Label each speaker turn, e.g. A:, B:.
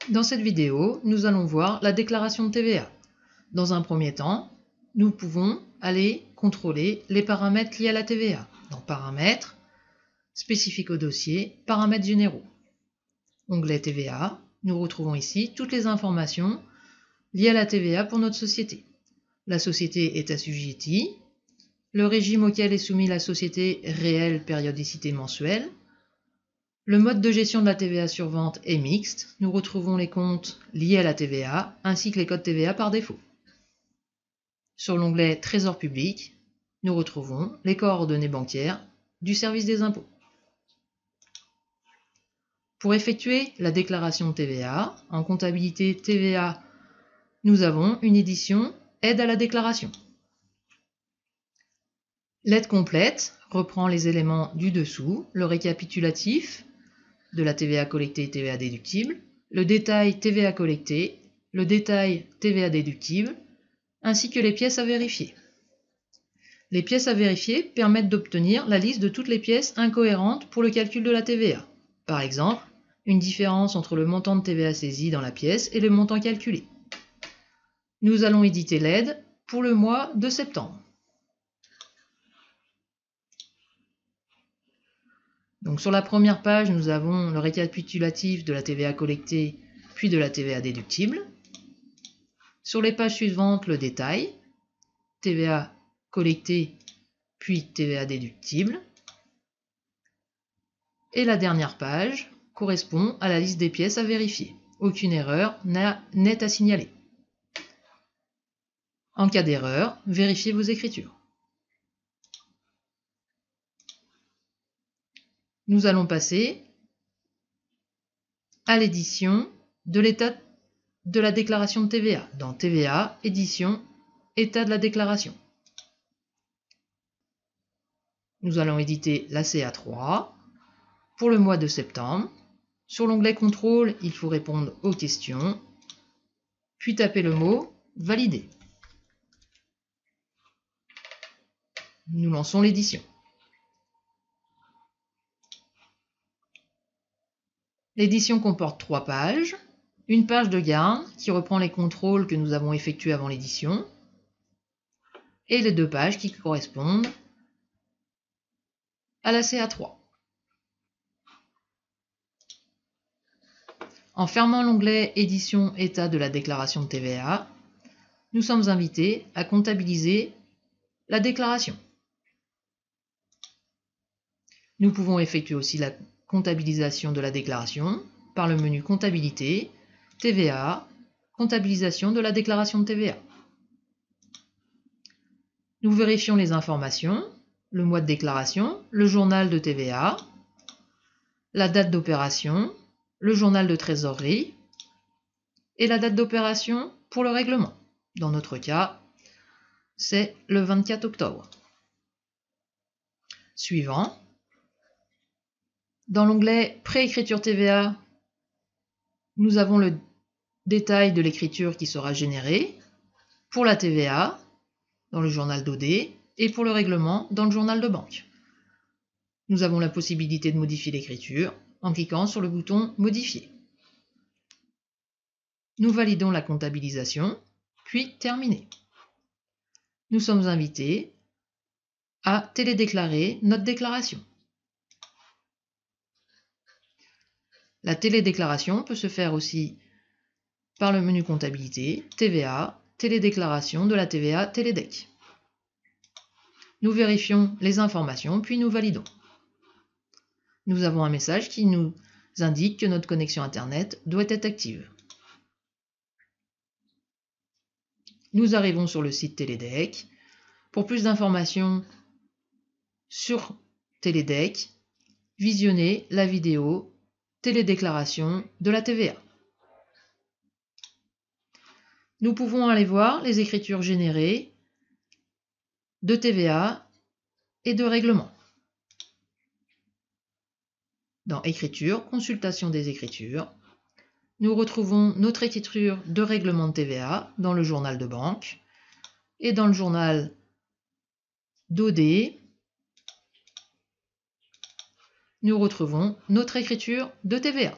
A: Dans cette vidéo, nous allons voir la déclaration de TVA. Dans un premier temps, nous pouvons aller contrôler les paramètres liés à la TVA. Dans Paramètres, spécifiques au dossier, Paramètres généraux. Onglet TVA, nous retrouvons ici toutes les informations liées à la TVA pour notre société. La société est assujettie, le régime auquel est soumis la société réelle périodicité mensuelle. Le mode de gestion de la TVA sur vente est mixte. Nous retrouvons les comptes liés à la TVA ainsi que les codes TVA par défaut. Sur l'onglet Trésor public, nous retrouvons les coordonnées bancaires du service des impôts. Pour effectuer la déclaration de TVA, en comptabilité TVA, nous avons une édition Aide à la déclaration. L'aide complète reprend les éléments du dessous, le récapitulatif de la TVA collectée et TVA déductible, le détail TVA collectée, le détail TVA déductible, ainsi que les pièces à vérifier. Les pièces à vérifier permettent d'obtenir la liste de toutes les pièces incohérentes pour le calcul de la TVA. Par exemple, une différence entre le montant de TVA saisi dans la pièce et le montant calculé. Nous allons éditer l'aide pour le mois de septembre. Donc sur la première page, nous avons le récapitulatif de la TVA collectée puis de la TVA déductible. Sur les pages suivantes, le détail, TVA collectée puis TVA déductible. Et la dernière page correspond à la liste des pièces à vérifier. Aucune erreur n'est à signaler. En cas d'erreur, vérifiez vos écritures. Nous allons passer à l'édition de l'état de la déclaration de TVA. Dans TVA, édition, état de la déclaration. Nous allons éditer la CA3 pour le mois de septembre. Sur l'onglet Contrôle, il faut répondre aux questions, puis taper le mot Valider. Nous lançons l'édition. L'édition comporte 3 pages. Une page de garde qui reprend les contrôles que nous avons effectués avant l'édition. Et les 2 pages qui correspondent à la CA3. En fermant l'onglet Édition état de la déclaration de TVA, nous sommes invités à comptabiliser la déclaration. Nous pouvons effectuer aussi la comptabilisation de la déclaration par le menu Comptabilité, TVA, comptabilisation de la déclaration de TVA. Nous vérifions les informations, le mois de déclaration, le journal de TVA, la date d'opération, le journal de trésorerie et la date d'opération pour le règlement. Dans notre cas, c'est le 24 octobre. Suivant. Dans l'onglet Préécriture TVA, nous avons le détail de l'écriture qui sera générée pour la TVA dans le journal d'OD et pour le règlement dans le journal de banque. Nous avons la possibilité de modifier l'écriture en cliquant sur le bouton Modifier. Nous validons la comptabilisation, puis Terminer. Nous sommes invités à télédéclarer notre déclaration. La télédéclaration peut se faire aussi par le menu Comptabilité, TVA, télédéclaration de la TVA Télédec. Nous vérifions les informations, puis nous validons. Nous avons un message qui nous indique que notre connexion Internet doit être active. Nous arrivons sur le site Télédec. Pour plus d'informations sur Télédec, visionnez la vidéo Télédéclaration de la TVA. Nous pouvons aller voir les écritures générées de TVA et de règlement. Dans Écriture, consultation des écritures, nous retrouvons notre écriture de règlement de TVA dans le journal de banque et dans le journal d'OD, nous retrouvons notre écriture de TVA.